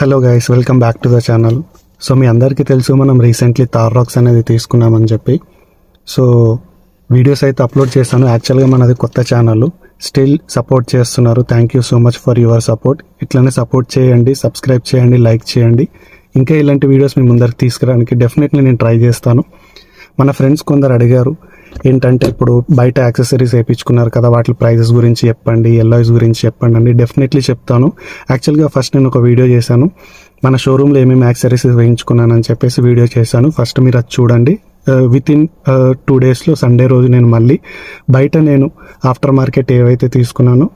Hello guys, welcome back to the channel. So మీ అందరికీ తెలుసు మనం రీసెంట్లీ థార్ రాక్స్ అనేది తీసుకున్నామని చెప్పి. సో వీడియోస్ అయితే అప్లోడ్ చేస్తాను. యాక్చువల్గా మనది కొత్త ఛానల్, స్టిల్ సపోర్ట్ చేస్తున్నారు. Thank you so much for your support. ఇట్లనే సపోర్ట్ చేయండి, సబ్స్క్రైబ్ చేయండి, లైక్ చేయండి. ఇంకా ఇలాంటి వీడియోస్ మీ ముందరికి తీసుకురావడానికి డెఫినెట్లీ నేను ట్రై చేస్తాను. మన ఫ్రెండ్స్ కొందరు అడిగారు ఏంటంటే, ఇప్పుడు బయట యాక్సెసరీస్ వేయించుకున్నారు కదా, వాటి ప్రైజెస్ గురించి చెప్పండి, ఎల్ఐస్ గురించి చెప్పండి అని. డెఫినెట్లీ చెప్తాను. యాక్చువల్గా ఫస్ట్ నేను ఒక వీడియో చేశాను, మన షోరూంలో ఏమేమి యాక్సెసరీస్ వేయించుకున్నానని చెప్పేసి వీడియో చేశాను. ఫస్ట్ మీరు అది చూడండి. విత్ ఇన్ 2 daysలో సండే రోజు నేను మళ్ళీ బయట నేను ఆఫ్టర్ మార్కెట్ ఏవైతే తీసుకున్నానో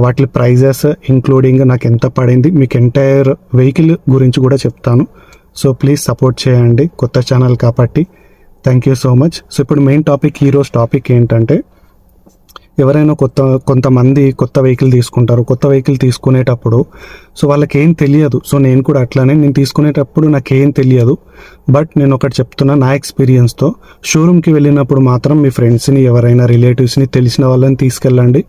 వాటి ప్రైజెస్ ఇంక్లూడింగ్ నాకు ఎంత పడింది, మీకు ఎంటైర్ వెహికల్ గురించి కూడా చెప్తాను. సో ప్లీజ్ సపోర్ట్ చేయండి, కొత్త ఛానల్ కాబట్టి. Thank you so much. So ఇప్పుడు మెయిన్ టాపిక్, ఈరోజు టాపిక్ ఏంటంటే, ఎవరైనా కొంతమంది కొత్త వెహికల్ తీసుకుంటారు. కొత్త వెహికల్ తీసుకునేటప్పుడు సో వాళ్ళకి ఏం తెలియదు. సో నేను కూడా అట్లానే, నేను తీసుకునేటప్పుడు నాకేం తెలియదు. బట్ నేను ఒకటి చెప్తున్నా, నా ఎక్స్పీరియన్స్తో, షోరూమ్కి వెళ్ళినప్పుడు మాత్రం మీ ఫ్రెండ్స్ని, ఎవరైనా రిలేటివ్స్ని, తెలిసిన వాళ్ళని తీసుకెళ్ళండి.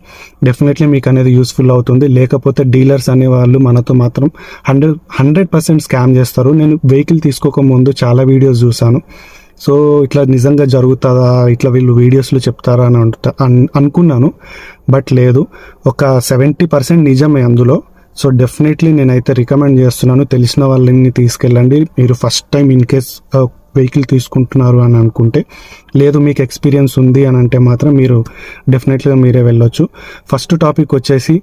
డెఫినెట్లీ మీకు అనేది యూస్ఫుల్ అవుతుంది. లేకపోతే డీలర్స్ అనేవాళ్ళు మనతో మాత్రం 100% స్కామ్ చేస్తారు. నేను వెహికల్ తీసుకోకముందు చాలా వీడియోస్ చూశాను. సో ఇట్లా నిజంగా జరుగుతుందా, ఇట్లా వీళ్ళు వీడియోస్లో చెప్తారా అని అనుకున్నాను. బట్ లేదు, ఒక 70% నిజమే అందులో. సో డెఫినెట్లీ నేనైతే రికమెండ్ చేస్తున్నాను, తెలిసిన వాళ్ళని తీసుకెళ్ళండి. మీరు first time in case vehicle తీసుకుంటున్నారు అని అనుకుంటే, లేదు మీకు ఎక్స్పీరియన్స్ ఉంది అని అంటే మాత్రం మీరు డెఫినెట్లీగా మీరే వెళ్ళొచ్చు. ఫస్ట్ టాపిక్ వచ్చేసి,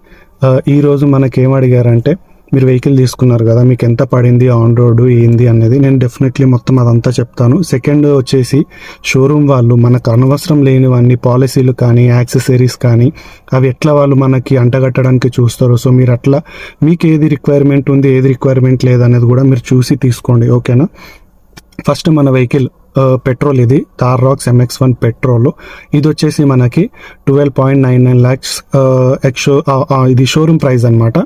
ఈరోజు మనకేం అడిగారంటే, మీరు వెహికల్ తీసుకున్నారు కదా, మీకు ఎంత పడింది, ఆన్ రోడ్ ఏంది అనేది నేను డెఫినెట్లీ మొత్తం అదంతా చెప్తాను. సెకండ్ వచ్చేసి, షోరూమ్ వాళ్ళు మనకు అనవసరం లేనివన్నీ పాలసీలు కానీ యాక్సెసరీస్ కానీ అవి ఎట్లా వాళ్ళు మనకి అంటగట్టడానికి చూస్తారు. సో మీరు అట్లా మీకు ఏది రిక్వైర్మెంట్ ఉంది, ఏది రిక్వైర్మెంట్ లేదనేది కూడా మీరు చూసి తీసుకోండి, ఓకేనా. ఫస్ట్ మన వెహికల్ పెట్రోల్, ఇది థార్ రాక్స్ MX-1 పెట్రోల్. ఇది వచ్చేసి మనకి 12.99 lakhs ఇది షోరూమ్ ప్రైస్ అనమాట.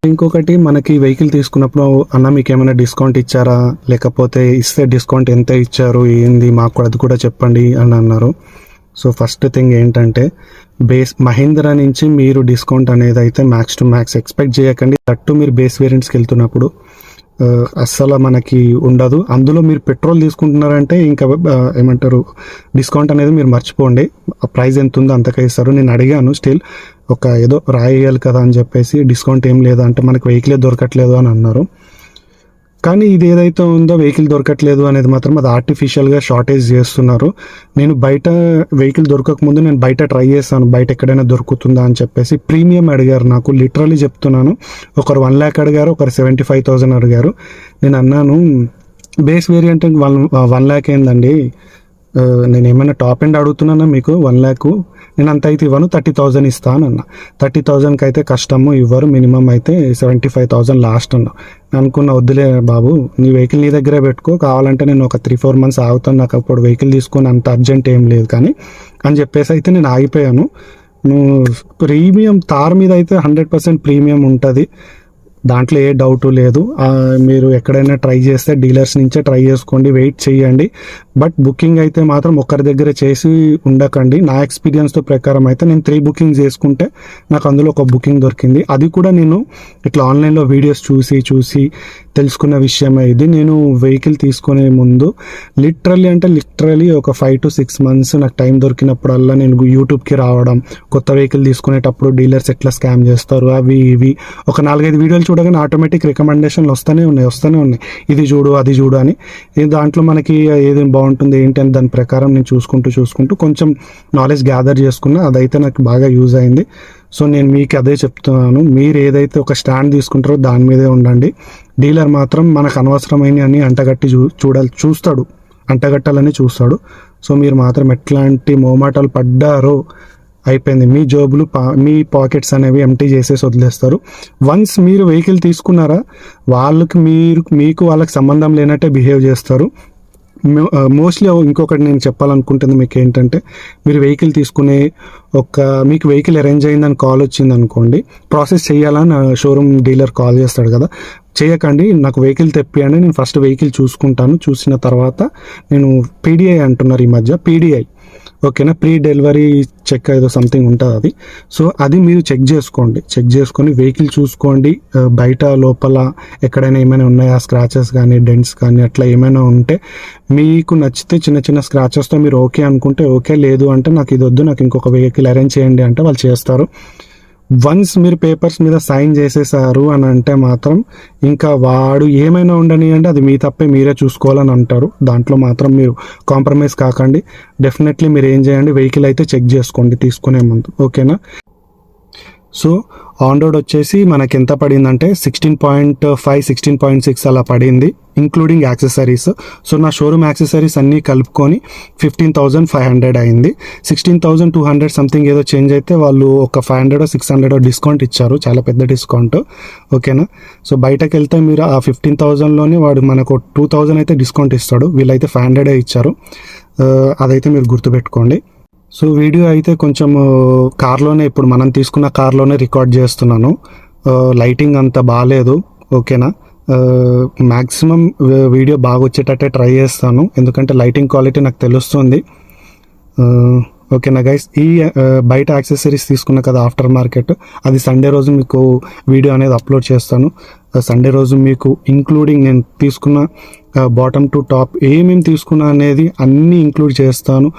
ఇంకొకటి, మనకి వెహికల్ తీసుకున్నప్పుడు అన్న మీకు ఏమైనా డిస్కౌంట్ ఇచ్చారా, లేకపోతే ఇస్తే డిస్కౌంట్ ఎంత ఇచ్చారు, ఏంది మాకు అది కూడా చెప్పండి అని అన్నారు. సో ఫస్ట్ థింగ్ ఏంటంటే, మహీంద్రా నుంచి మీరు డిస్కౌంట్ అనేది అయితే మ్యాక్స్ టు మ్యాక్స్ ఎక్స్పెక్ట్ చేయకండి. అట్టు మీరు బేస్ వేరియంట్స్కి వెళ్తున్నప్పుడు అస్సలు మనకి ఉండదు. అందులో మీరు పెట్రోల్ తీసుకుంటున్నారంటే ఇంకా ఏమంటారు, డిస్కౌంట్ అనేది మీరు మర్చిపోండి. ప్రైస్ ఎంత ఉందో అంతకే ఇస్తారు. నేను అడిగాను, స్టిల్ ఒక ఏదో రాయాలి కదా అని చెప్పేసి, డిస్కౌంట్ ఏం లేదా అంటే మనకు వెహికలే దొరకట్లేదు అని అన్నారు. కానీ ఇది ఏదైతే ఉందో వెహికల్ దొరకట్లేదు అనేది మాత్రం అది ఆర్టిఫిషియల్గా షార్టేజ్ చేస్తున్నారు. నేను బయట వెహికల్ దొరకకముందు నేను బయట ట్రై చేస్తాను, బయట ఎక్కడైనా దొరుకుతుందా అని చెప్పేసి. ప్రీమియం అడిగారు నాకు, లిటరలీ చెప్తున్నాను. ఒకరు 1 lakh అడిగారు, ఒకరు 75,000 అడిగారు. నేను అన్నాను, బేస్ వేరియంట్ 1 lakh ఏందండి, నేను ఏమైనా టాప్ ఎండ్ అడుగుతున్నానా మీకు 1 lakh? నేను అంత అయితే ఇవ్వను, 30,000 ఇస్తాను అన్న. 30,000కి అయితే కష్టము, ఇవ్వరు. మినిమం అయితే 75,000 లాస్ట్ అన్న. అనుకున్న, వద్దులే బాబు, నీ వెహికల్ నీ దగ్గరే పెట్టుకో, కావాలంటే నేను ఒక 3-4 months ఆగుతాను, నాకు అప్పుడు వెహికల్ తీసుకొని అంత అర్జెంట్ ఏం లేదు కానీ అని చెప్పేసి అయితే నేను ఆగిపోయాను. ప్రీమియం థార్ మీద అయితే 100% ప్రీమియం ఉంటుంది, దాంట్లో ఏ డౌటు లేదు. మీరు ఎక్కడైనా ట్రై చేస్తే డీలర్స్ నుంచే ట్రై చేసుకోండి, వెయిట్ చేయండి. బట్ బుకింగ్ అయితే మాత్రం ఒక్కరి దగ్గర చేసి ఉండకండి. నా ఎక్స్పీరియన్స్తో ప్రకారం అయితే నేను 3 bookings చేసుకుంటే నాకు అందులో ఒక బుకింగ్ దొరికింది. అది కూడా నేను ఇట్లా ఆన్లైన్లో వీడియోస్ చూసి తెలుసుకున్న విషయమే ఇది. నేను వెహికల్ తీసుకునే ముందు లిటరలీ ఒక 5 to 6 months నాకు టైం దొరికినప్పుడల్లా నేను యూట్యూబ్కి రావడం, కొత్త వెహికల్ తీసుకునేటప్పుడు డీలర్స్ ఎట్లా స్కామ్ చేస్తారు అవి ఇవి ఒక 4-5 వీడియోలు చూడగానే ఆటోమేటిక్ రికమెండేషన్లు వస్తూనే ఉన్నాయి, ఇది చూడు అది చూడు అని. దాంట్లో మనకి ఏది బాగుంటుంది ఏంటి అని దాని ప్రకారం నేను చూసుకుంటూ కొంచెం నాలెడ్జ్ గ్యాదర్ చేసుకున్నా. అదైతే నాకు బాగా యూజ్ అయింది. సో నేను మీకు అదే చెప్తున్నాను, మీరు ఏదైతే ఒక స్టాండ్ తీసుకుంటారో దాని మీదే ఉండండి. డీలర్ మాత్రం మనకు అనవసరమైన అని అంటగట్టాలని చూస్తాడు. సో మీరు మాత్రం ఎట్లాంటి మోమాటాలు పడ్డారో అయిపోయింది, మీ జోబులు మీ పాకెట్స్ అనేవి ఎంటీ చేసేసి వదిలేస్తారు. వన్స్ మీరు వెహికల్ తీసుకున్నారా, మీకు వాళ్ళకి సంబంధం లేనట్టే బిహేవ్ చేస్తారు. మోస్ట్లీ ఇంకొకటి నేను చెప్పాలనుకుంటుంది మీకు ఏంటంటే, మీరు వెహికల్ తీసుకునే మీకు వెహికల్ అరేంజ్ అయిందని కాల్ వచ్చింది అనుకోండి, ప్రాసెస్ చేయాలని షోరూమ్ డీలర్ కాల్ చేస్తాడు కదా, చేయకండి. నాకు వెహికల్ తెప్పియండి, నేను ఫస్ట్ వెహికల్ చూసుకుంటాను, చూసిన తర్వాత నేను PDI అంటున్నారు ఈ మధ్య, PDI ఓకేనా. ప్రీ డెలివరీ చెక్ ఏదో సంథింగ్ ఉంటుంది అది. సో అది మీరు చెక్ చేసుకొని వెహికల్ చూసుకోండి. బయట లోపల ఎక్కడైనా ఏమైనా ఉన్నాయా స్క్రాచెస్ కానీ డెంట్స్ కానీ అట్లా ఏమైనా ఉంటే మీకు నచ్చితే చిన్న చిన్న స్క్రాచెస్తో మీరు ఓకే అనుకుంటే ఓకే, లేదు అంటే నాకు ఇది వద్దు, నాకు ఇంకొక వెహికల్ అరేంజ్ చేయండి అంటే వాళ్ళు చేస్తారు. వన్స్ మీరు పేపర్స్ మీద సైన్ చేసేసారు అని అంటే మాత్రం ఇంకా వాడు ఏమైనా ఉండని అంటే అది మీ తప్పే, మీరే చూసుకోవాలని అంటారు. దాంట్లో మాత్రం మీరు కాంప్రమైజ్ కాకండి. డెఫినెట్లీ మీరు ఏం చేయండి, వెహికల్ అయితే చెక్ చేసుకోండి తీసుకునే ముందు, ఓకేనా. సో ఆన్ రోడ్ వచ్చేసి మనకి ఎంత పడిందంటే 16.5 16.6 అలా పడింది, ఇంక్లూడింగ్ యాక్సెసరీస్. సో నా షోరూమ్ యాక్సెసరీస్ అన్నీ కలుపుకొని 15,500 అయింది. 16,200 సంథింగ్ ఏదో చేంజ్ అయితే వాళ్ళు ఒక 500 600 డిస్కౌంట్ ఇచ్చారు, చాలా పెద్ద డిస్కౌంట్, ఓకేనా. సో బయటకు వెళ్తే మీరు ఆ 15,000లోనే వాడు మనకు 2,000 అయితే డిస్కౌంట్ ఇస్తాడు, వీళ్ళైతే 500 ఇచ్చారు. అదైతే మీరు గుర్తుపెట్టుకోండి. సో వీడియో అయితే కొంచెం కార్లోనే, ఇప్పుడు మనం తీసుకున్న కార్లోనే రికార్డ్ చేస్తున్నాను. లైటింగ్ అంత బాగాలేదు, ఓకేనా. మ్యాక్సిమం వీడియో బాగా వచ్చేటట్టే ట్రై చేస్తాను, ఎందుకంటే లైటింగ్ క్వాలిటీ నాకు తెలుస్తుంది, ఓకేనా గైస్. ఈ బయట యాక్సెసరీస్ తీసుకున్నా కదా ఆఫ్టర్ మార్కెట్, అది సండే రోజు మీకు వీడియో అనేది అప్లోడ్ చేస్తాను. సండే రోజు మీకు ఇంక్లూడింగ్ నేను తీసుకున్న బాటమ్ టు టాప్ ఏమేమి తీసుకున్నా అనేది అన్నీ ఇంక్లూడ్ చేస్తాను.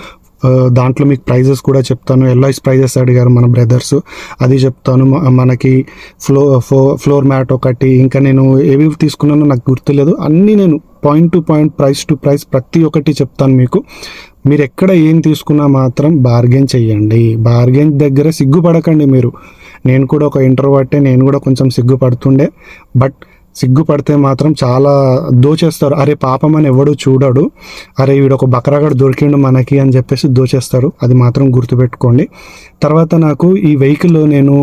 దాంట్లో మీకు ప్రైజెస్ కూడా చెప్తాను. ఎల్ఐస్ ప్రైజెస్ అడిగారు మన బ్రదర్స్, అది చెప్తాను. మనకి ఫ్లోర్ మ్యాట్ ఒకటి, ఇంకా నేను ఏవి తీసుకున్నానో నాకు గుర్తులేదు, అన్నీ నేను point to point, price to price ప్రతి ఒక్కటి చెప్తాను మీకు. మీరు ఎక్కడ ఏం తీసుకున్నా మాత్రం బార్గెన్ చెయ్యండి. బార్గెన్ దగ్గర సిగ్గుపడకండి మీరు. నేను కూడా ఒక ఇంట్రోవర్టే, నేను కూడా కొంచెం సిగ్గుపడుతుండే, బట్ సిగ్గుపడితే మాత్రం చాలా దోచేస్తారు. అరే పాపం అని ఎవడు చూడడు, అరే వీడు ఒక బకరాగడు దొరికిండు మనకి అని చెప్పేసి దోచేస్తారు, అది మాత్రం గుర్తుపెట్టుకోండి. తర్వాత నాకు ఈ వెహికల్ నేను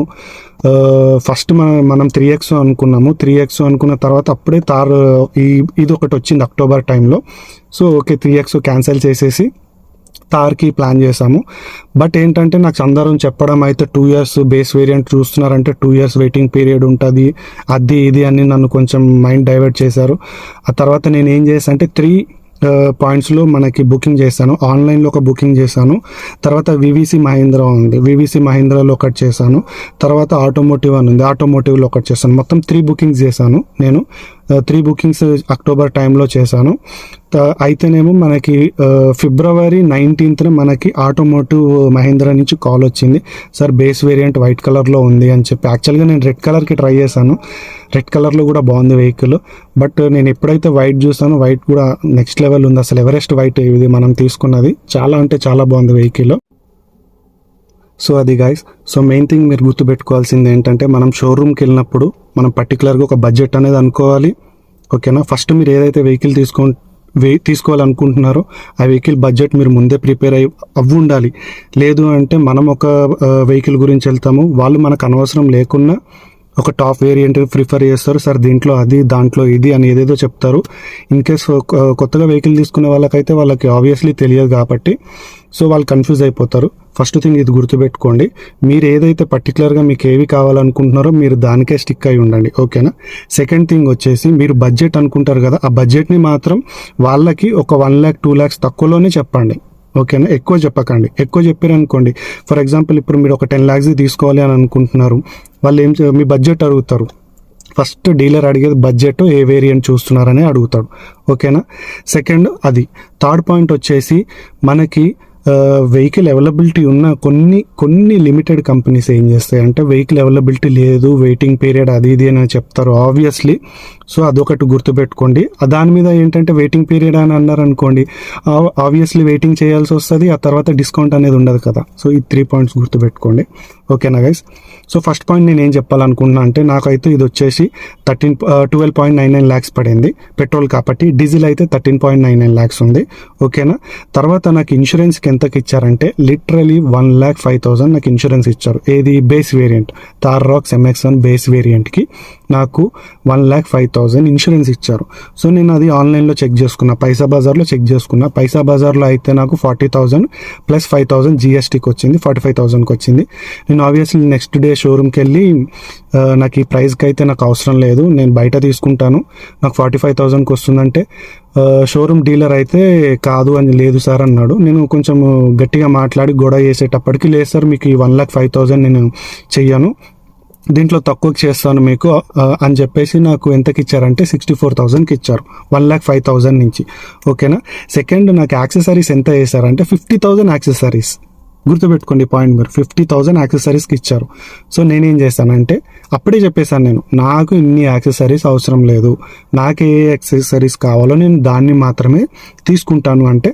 ఫస్ట్ మనం 3X అనుకున్నాము. 3X అనుకున్న తర్వాత అప్పుడే ఇది ఒకటి వచ్చింది అక్టోబర్ టైంలో. సో ఓకే 3X క్యాన్సిల్ చేసేసి తార్కి ప్లాన్ చేశాము. బట్ ఏంటంటే నాకు అందరం చెప్పడం అయితే 2 years బేస్ వేరియంట్ చూస్తున్నారంటే 2 years వెయిటింగ్ పీరియడ్ ఉంటుంది, అది ఇది అని నన్ను కొంచెం మైండ్ డైవర్ట్ చేశారు. ఆ తర్వాత నేను ఏం చేశాను అంటే 3 పాయింట్స్లో మనకి బుకింగ్ చేశాను. ఆన్లైన్లో ఒక బుకింగ్ చేశాను, తర్వాత వివిసి మహీంద్రా ఉంది, వివిసి మహీంద్రాలో ఒకటి చేశాను, తర్వాత ఆటోమోటివ్ అని ఉంది, ఆటోమోటివ్లో ఒకటి చేశాను. మొత్తం 3 బుకింగ్స్ చేశాను నేను. 3 బుకింగ్స్ అక్టోబర్ టైంలో చేశాను. అయితేనేమో మనకి ఫిబ్రవరి 19th మనకి ఆటోమోటివ్ మహీంద్రా నుంచి కాల్ వచ్చింది, సార్ బేస్ వేరియంట్ వైట్ కలర్లో ఉంది అని చెప్పి. యాక్చువల్గా నేను రెడ్ కలర్కి ట్రై చేశాను, రెడ్ కలర్లో కూడా బాగుంది వెహికల్, బట్ నేను ఎప్పుడైతే వైట్ చూసానో వైట్ కూడా నెక్స్ట్ లెవెల్ ఉంది. అసలు ఎవరెస్ట్ వైట్ ఇది మనం తీసుకున్నది, చాలా అంటే చాలా బాగుంది వెహికల్. సో అది గైస్. సో మెయిన్ థింగ్ మీరు గుర్తుపెట్టుకోవాల్సింది ఏంటంటే, మనం షోరూమ్కి వెళ్ళినప్పుడు మనం పర్టికులర్గా ఒక బడ్జెట్ అనేది అనుకోవాలి, ఓకేనా. ఫస్ట్ మీరు ఏదైతే వెహికల్ తీసుకోవాలనుకుంటున్నారో ఆ వెహికల్ బడ్జెట్ మీరు ముందే ప్రిపేర్ అవ్వి ఉండాలి. లేదు అంటే మనం ఒక వెహికల్ గురించి వెళ్తాము, వాళ్ళు మనకు అనవసరం లేకున్నా ఒక టాప్ వేరియంట్ ప్రిఫర్ చేస్తారు, సార్ దీంట్లో అది దాంట్లో ఇది అని ఏదేదో చెప్తారు. ఇన్ కేస్ కొత్తగా వెహికల్ తీసుకునే వాళ్ళకైతే వాళ్ళకి ఆబ్వియస్లీ తెలియదు కాబట్టి సో వాళ్ళు కన్ఫ్యూజ్ అయిపోతారు. ఫస్ట్ థింగ్ ఇది గుర్తుపెట్టుకోండి, మీరు ఏదైతే పర్టికులర్గా మీకు ఏవి కావాలనుకుంటున్నారో మీరు దానికే స్టిక్ అయి ఉండండి, ఓకేనా. సెకండ్ థింగ్ వచ్చేసి మీరు బడ్జెట్ అనుకుంటారు కదా, ఆ బడ్జెట్ని మాత్రం వాళ్ళకి ఒక 1 lakh 2 lakhs తక్కువలోనే చెప్పండి, ఓకేనా. ఎక్కువ చెప్పకండి. ఎక్కువ చెప్పారనుకోండి, ఫర్ ఎగ్జాంపుల్ ఇప్పుడు మీరు ఒక 10 lakhs తీసుకోవాలి అని అనుకుంటున్నారు, వాళ్ళు మీ బడ్జెట్ అడుగుతారు. ఫస్ట్ డీలర్ అడిగేది బడ్జెట్, ఏ వేరియంట్ చూస్తున్నారని అడుగుతాడు, ఓకేనా. సెకండ్ అది. థర్డ్ పాయింట్ వచ్చేసి మనకి వెహికల్ అవైలబిలిటీ ఉన్న కొన్ని లిమిటెడ్ కంపెనీస్ ఏం చేస్తాయి అంటే వెహికల్ అవైలబిలిటీ లేదు, వెయిటింగ్ పీరియడ్ అది ఇది అని చెప్తారు ఆబ్వియస్లీ. సో అదొకటి గుర్తుపెట్టుకోండి. దాని మీద ఏంటంటే వెయిటింగ్ పీరియడ్ అని అన్నారు అనుకోండి, ఆబ్వియస్లీ వెయిటింగ్ చేయాల్సి వస్తుంది, ఆ తర్వాత డిస్కౌంట్ అనేది ఉండదు కదా. సో ఈ 3 points గుర్తుపెట్టుకోండి, ఓకేనా గైస్. సో ఫస్ట్ పాయింట్ నేను ఏం చెప్పాలనుకుంటున్నా అంటే, నాకైతే ఇది వచ్చేసి 12.99 lakhs పడింది పెట్రోల్ కాబట్టి, డీజిల్ అయితే 13.99 lakhs ఉంది, ఓకేనా. తర్వాత నాకు ఇన్సూరెన్స్కి ఎంతకి ఇచ్చారంటే లిటరలీ 1,05,000 నాకు ఇన్సూరెన్స్ ఇచ్చారు. ఏది base variant Thar Roxx MX-1 base వేరియంట్కి నాకు 1,05,000 ఇన్సూరెన్స్ ఇచ్చారు. సో నేను అది ఆన్లైన్లో చెక్ చేసుకున్నా, పైసా బజార్లో చెక్ చేసుకున్నా. పైసా బజార్లో అయితే నాకు 40,000 ప్లస్ 5,000 జిఎస్టీకి వచ్చింది, 45,000కి వచ్చింది. నేను ఆబ్వియస్లీ నెక్స్ట్ డే షోరూమ్కి వెళ్ళి నాకు ఈ ప్రైస్కి అయితే నాకు అవసరం లేదు, నేను బయట తీసుకుంటాను, నాకు 45,000కి వస్తుందంటే షోరూమ్ డీలర్ అయితే కాదు అని, లేదు సార్ అన్నాడు. నేను కొంచెం గట్టిగా మాట్లాడి గొడవ చేసేటప్పటికి, లేదు సార్ మీకు ఈ 1,05,000 నేను చెయ్యను, దీంట్లో తక్కువకి చేస్తాను మీకు అని చెప్పేసి నాకు ఎంతకి ఇచ్చారంటే 64,000కి ఇచ్చారు, 1,05,000 నుంచి. ఓకేనా. సెకండ్ నాకు యాక్సెసరీస్ ఎంత చేశారంటే 50,000 యాక్సెసరీస్. గుర్తుపెట్టుకోండి పాయింట్, మీరు 50,000 యాక్సెసరీస్కి ఇచ్చారు. సో నేనేం చేశానంటే అప్పుడే చెప్పేశాను, నేను నాకు ఇన్ని యాక్సెసరీస్ అవసరం లేదు, నాకు ఏ యాక్సెసరీస్ కావాలో నేను దాన్ని మాత్రమే తీసుకుంటాను అంటే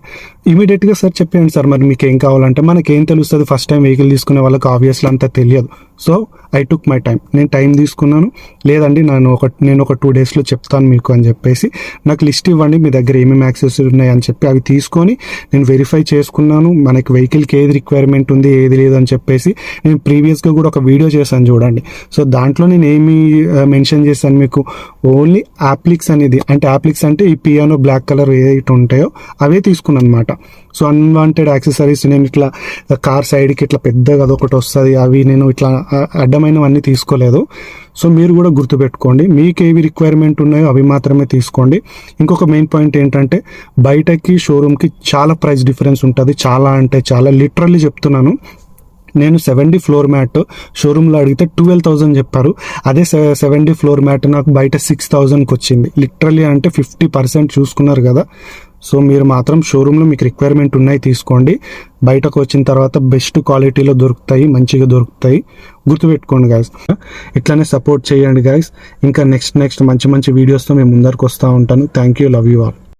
ఇమీడియట్గా సార్ చెప్పేయండి సార్ మరి మీకు ఏం కావాలంటే. మనకేం తెలుస్తుంది, ఫస్ట్ టైం వెహికల్ తీసుకునే వాళ్ళకి ఆబ్వియస్లీ అంత తెలియదు. So I took my time, నేను టైం తీసుకున్నాను. లేదండి నేను ఒక 2 డేస్లో చెప్తాను మీకు అని చెప్పేసి, నాకు లిస్ట్ ఇవ్వండి మీ దగ్గర ఏమేమి యాక్సెసరీస్ ఉన్నాయి అని చెప్పి అవి తీసుకొని నేను వెరిఫై చేసుకున్నాను. మనకి వెహికల్కి ఏది రిక్వైర్మెంట్ ఉంది ఏది లేదు అని చెప్పేసి నేను ప్రీవియస్గా కూడా ఒక వీడియో చేశాను చూడండి. సో దాంట్లో నేను ఏమి మెన్షన్ చేశాను మీకు, ఓన్లీ యాప్లిక్స్ అనేది, అంటే యాప్లిక్స్ అంటే ఈ పియానో బ్లాక్ కలర్ ఏదైతే ఉంటాయో అవే తీసుకున్నాను అనమాట. సో అన్వాంటెడ్ యాక్సెసరీస్ నేను ఇట్లా కార్ సైడ్కి ఇట్లా పెద్దగా అదొకటి వస్తుంది, అవి నేను ఇట్లా అడ్డమైనవన్నీ తీసుకోలేదు. సో మీరు కూడా గుర్తుపెట్టుకోండి, మీకు ఏవి రిక్వైర్మెంట్ ఉన్నాయో అవి మాత్రమే తీసుకోండి. ఇంకొక మెయిన్ పాయింట్ ఏంటంటే బయటకి షోరూమ్కి చాలా ప్రైస్ డిఫరెన్స్ ఉంటుంది, చాలా అంటే చాలా, లిటరల్లీ చెప్తున్నాను. నేను 70 ఫ్లోర్ మ్యాట్ షోరూంలో అడిగితే 12,000 చెప్పారు, అదే 70 ఫ్లోర్ మ్యాట్ నాకు బయట 6,000కి వచ్చింది. లిటరల్లీ అంటే 50% చూసుకున్నారు కదా. సో మీరు మాత్రం షోరూంలో మీకు రిక్వైర్మెంట్ ఉన్నాయి తీసుకోండి, బయటకు వచ్చిన తర్వాత బెస్ట్ క్వాలిటీలో దొరుకుతాయి, మంచిగా దొరుకుతాయి. గుర్తుపెట్టుకోండి గాయస్, ఇట్లానే సపోర్ట్ చేయండి గాయస్. ఇంకా నెక్స్ట్ మంచి వీడియోస్తో మేము ముందరకు వస్తూ ఉంటాను. Thank you, love you all.